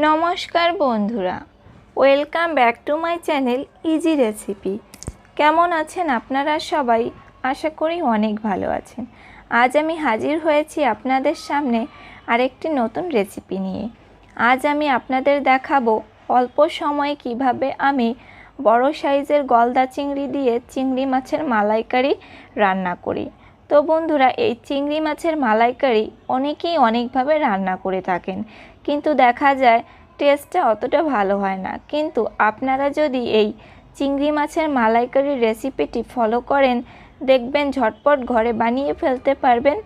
নমস্কার বন্ধুরা, welcome back to my channel easy recipe. কেমন আছেন আপনারা সবাই? আশা করি অনেক ভালো আছেন। আজ আমি হাজির হয়েছি আপনাদের সামনে আরেকটি নতুন রেসিপি নিয়ে। আজ আমি আপনাদের দেখাবো অল্প সময়ে কিভাবে আমি বড় সাইজের গলদা চিংড়ি দিয়ে চিংড়ি মাছের মালাইকারি রান্না করি। তো বন্ধুরা, এই চিংড়ি মাছের মালাইকারি অনেকেই অনেকভাবে রান্না করে থাকেন, কিন্তু দেখা যায় টেস্টটা অতটা ভালো হয় না। কিন্তু আপনারা যদি এই চিংড়ি মাছের মালাইকারির রেসিপিটি ফলো করেন, দেখবেন ঝটপট ঘরে বানিয়ে ফেলতে পারবেন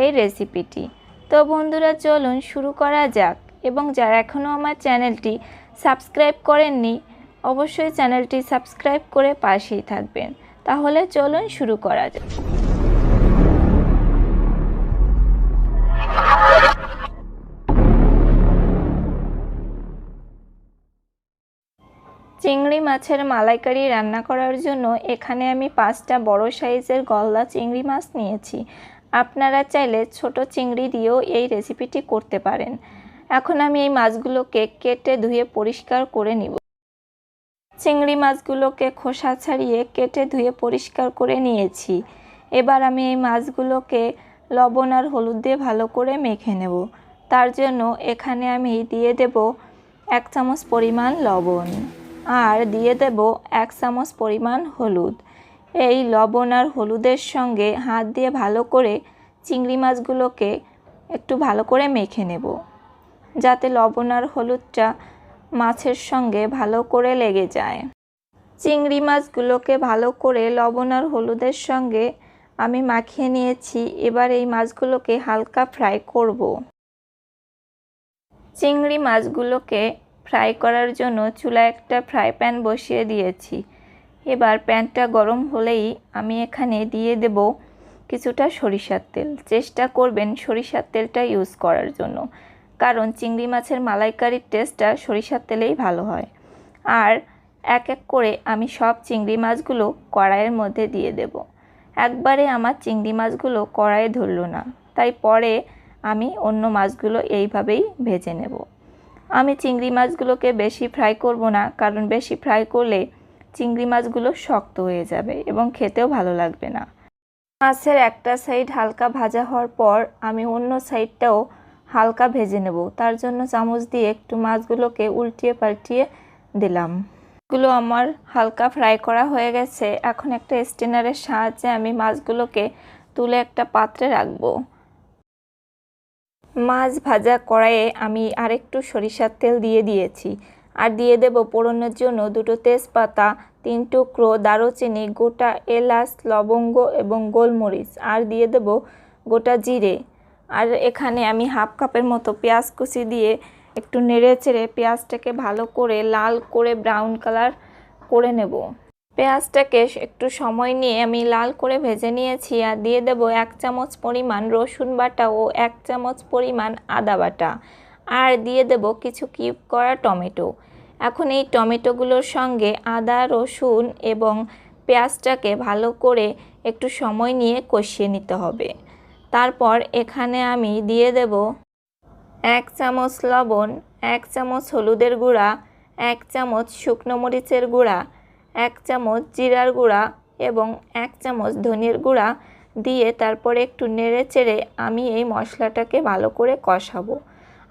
এই রেসিপিটি। তো বন্ধুরা, চলুন শুরু করা যাক। এবং যারা এখনও আমার চ্যানেলটি সাবস্ক্রাইব করেননি, অবশ্যই চ্যানেলটি সাবস্ক্রাইব করে পাশেই থাকবেন। তাহলে চলুন শুরু করা যাক। চিংড়ি মাছের মালাইকারি রান্না করার জন্য এখানে আমি 5টা বড় সাইজের গলদা চিংড়ি মাছ নিয়েছি। আপনারা চাইলে ছোট চিংড়ি দিয়েও এই রেসিপিটি করতে পারেন। এখন আমি এই মাছগুলোকে কেটে ধুয়ে পরিষ্কার করে নিব। চিংড়ি মাছগুলোকে খোসা ছাড়িয়ে কেটে ধুয়ে পরিষ্কার করে নিয়েছি। এবার আমি এই মাছগুলোকে লবণ আর হলুদ দিয়ে ভালো করে মেখে নেব। তার জন্য এখানে আমি দিয়ে দেব 1 চামচ পরিমাণ লবণ আর দিয়ে দেব 1 চামচ পরিমাণ হলুদ। এই লবণ আর হলুদের সঙ্গে হাত দিয়ে ভালো করে চিংড়ি মাছগুলোকে একটু ভালো করে মেখে নেব, যাতে লবণ আর হলুদটা মাছের সঙ্গে ভালো করে লেগে যায়। চিংড়ি মাছগুলোকে ভালো করে লবণ আর হলুদের সঙ্গে আমি মাখিয়ে নিয়েছি। এবার এই মাছগুলোকে হালকা ফ্রাই করব। চিংড়ি মাছগুলোকে ফ্রাই করার জন্য চুলায় একটা ফ্রাই প্যান বসিয়ে দিয়েছি। এবার প্যানটা গরম হলেই আমি এখানে দিয়ে দেব কিছুটা সরিষার তেল। চেষ্টা করবেন সরিষার তেলটা ইউজ করার জন্য, কারণ চিংড়ি মাছের মালাইকারির টেস্টটা সরিষার তেলেই ভালো হয়। আর এক এক করে আমি সব চিংড়ি মাছগুলো কড়াইয়ের মধ্যে দিয়ে দেব। একবারে আমার চিংড়ি মাছগুলো কড়াইয়ে ধরল না, তাই পরে আমি অন্য মাছগুলো এইভাবেই ভেজে নেব। আমি চিংড়ি মাছগুলোকে বেশি ফ্রাই করব না, কারণ বেশি ফ্রাই করলে চিংড়ি মাছগুলো শক্ত হয়ে যাবে এবং খেতেও ভালো লাগবে না। মাছের একটা সাইড হালকা ভাজা হওয়ার পর আমি অন্য সাইডটাও হালকা ভেজে নেব। তার জন্য চামচ দিয়ে একটু মাছগুলোকে উল্টিয়ে পাল্টিয়ে দিলাম। মাছগুলো আমার হালকা ফ্রাই করা হয়ে গেছে। এখন একটা স্ট্রেনারের সাহায্যে আমি মাছগুলোকে তুলে একটা পাত্রে রাখবো। মাছ ভাজা কড়াইয়ে আমি আরেকটু সরিষার তেল দিয়ে দিয়েছি আর দিয়ে দেব ফোড়নের জন্য 2টো তেজপাতা, 3 টুকরো দারুচিনি, গোটা এলাচ, লবঙ্গ এবং গোলমরিচ, আর দিয়ে দেব গোটা জিরে। আর এখানে আমি হাফ কাপের মতো পেঁয়াজ কুচি দিয়ে একটু নেড়ে চেড়ে পেঁয়াজটাকে ভালো করে লাল করে ব্রাউন কালার করে নেব। পেঁয়াজটাকে একটু সময় নিয়ে আমি লাল করে ভেজে নিয়েছি। আর দিয়ে দেব 1 চামচ পরিমাণ রসুন বাটা ও 1 চামচ পরিমাণ আদা বাটা, আর দিয়ে দেব কিছু কিউব করা টমেটো। এখন এই টমেটোগুলোর সঙ্গে আদা, রসুন এবং পেঁয়াজটাকে ভালো করে একটু সময় নিয়ে কষিয়ে নিতে হবে। তারপর এখানে আমি দিয়ে দেব 1 চামচ লবণ, 1 চামচ হলুদের গুঁড়া, 1 চামচ শুকনো মরিচের গুঁড়া, 1 চামচ জিরার গুঁড়া এবং 1 চামচ ধনিয়ার গুঁড়া দিয়ে তারপরে একটু নেড়ে চেড়ে আমি এই মশলাটাকে ভালো করে কষাবো।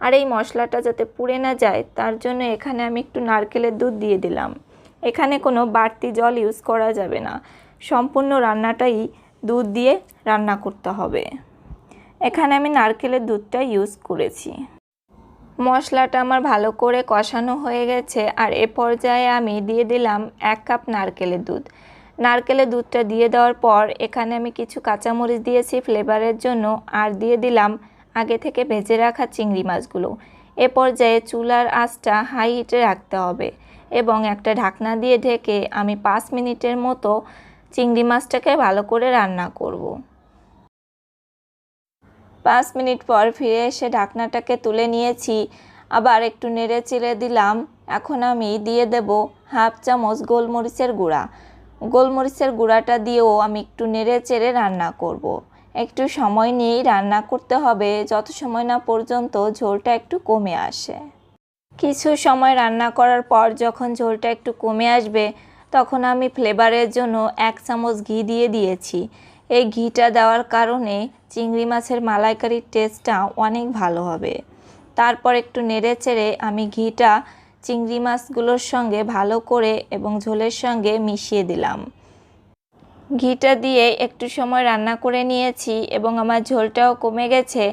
আর এই মশলাটা যাতে পুড়ে না যায় তার জন্য এখানে আমি একটু নারকেলের দুধ দিয়ে দিলাম। এখানে কোনো বাড়তি জল ইউজ করা যাবে না, সম্পূর্ণ রান্নাটাই দুধ দিয়ে রান্না করতে হবে। এখানে আমি নারকেলের দুধটা ইউজ করেছি। মশলাটা আমার ভালো করে কষানো হয়ে গেছে আর এ পর্যায়ে আমি দিয়ে দিলাম 1 কাপ নারকেলের দুধ। নারকেলের দুধটা দিয়ে দেওয়ার পর এখানে আমি কিছু কাঁচামরিচ দিয়েছি ফ্লেভারের জন্য, আর দিয়ে দিলাম আগে থেকে ভেজে রাখা চিংড়ি মাছগুলো। এ পর্যায়ে চুলার আঁচটা হাই হিটে রাখতে হবে এবং একটা ঢাকনা দিয়ে ঢেকে আমি 5 মিনিটের মতো চিংড়ি মাছটাকে ভালো করে রান্না করব। 5 মিনিট পর ফিরে এসে ঢাকনাটাকে তুলে নিয়েছি, আবার একটু নেড়ে চেড়ে দিলাম। এখন আমি দিয়ে দেব হাফ চামচ গোলমরিচের গুঁড়া। গোলমরিচের গুঁড়াটা দিয়েও আমি একটু নেড়ে চেড়ে রান্না করব। একটু সময় নিয়েই রান্না করতে হবে, যত সময় না পর্যন্ত ঝোলটা একটু কমে আসে। কিছু সময় রান্না করার পর যখন ঝোলটা একটু কমে আসবে তখন আমি ফ্লেভারের জন্য 1 চামচ ঘি দিয়ে দিয়েছি। এই ঘিটা দেওয়ার কারণে চিংড়ি মাছের মালাইকারির টেস্টটা অনেক ভালো হবে। তারপর একটু নেড়েচেড়ে আমি ঘিটা চিংড়ি মাছগুলোর সঙ্গে ভালো করে এবং ঝোলের সঙ্গে মিশিয়ে দিলাম। ঘিটা দিয়ে একটু সময় রান্না করে নিয়েছি এবং আমার ঝোলটাও কমে গেছে।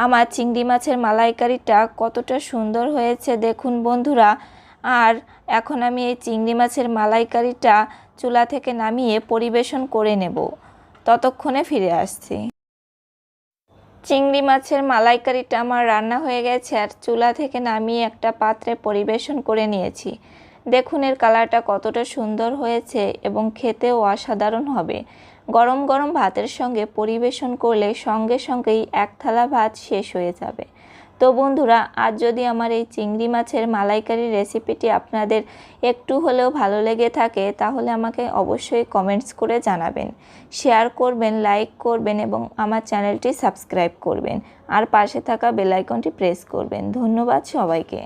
আমার চিংড়ি মাছের মালাইকারিটা কতটা সুন্দর হয়েছে দেখুন বন্ধুরা। আর এখন আমি এই চিংড়ি মাছের মালাইকারিটা চুলা থেকে নামিয়ে পরিবেশন করে নেব। ততক্ষণে ফিরে আসছি। চিংড়ি মাছের মালাইকারিটা আমার রান্না হয়ে গেছে আর চুলা থেকে নামিয়ে একটা পাত্রে পরিবেশন করে নিয়েছি। দেখুন এর কালারটা কতটা সুন্দর হয়েছে এবং খেতেও অসাধারণ হবে। গরম গরম ভাতের সঙ্গে পরিবেশন করলে সঙ্গে সঙ্গেই 1 থালা ভাত শেষ হয়ে যাবে। তো বন্ধুরা, আজ যদি আমার এই চিংড়ি মাছের মালাইকারির রেসিপিটি আপনাদের একটু হলেও ভালো লেগে থাকে তাহলে আমাকে অবশ্যই কমেন্টস করে জানাবেন, শেয়ার করবেন, লাইক করবেন এবং আমার চ্যানেলটি সাবস্ক্রাইব করবেন আর পাশে থাকা বেল আইকনটি প্রেস করবেন। ধন্যবাদ সবাইকে।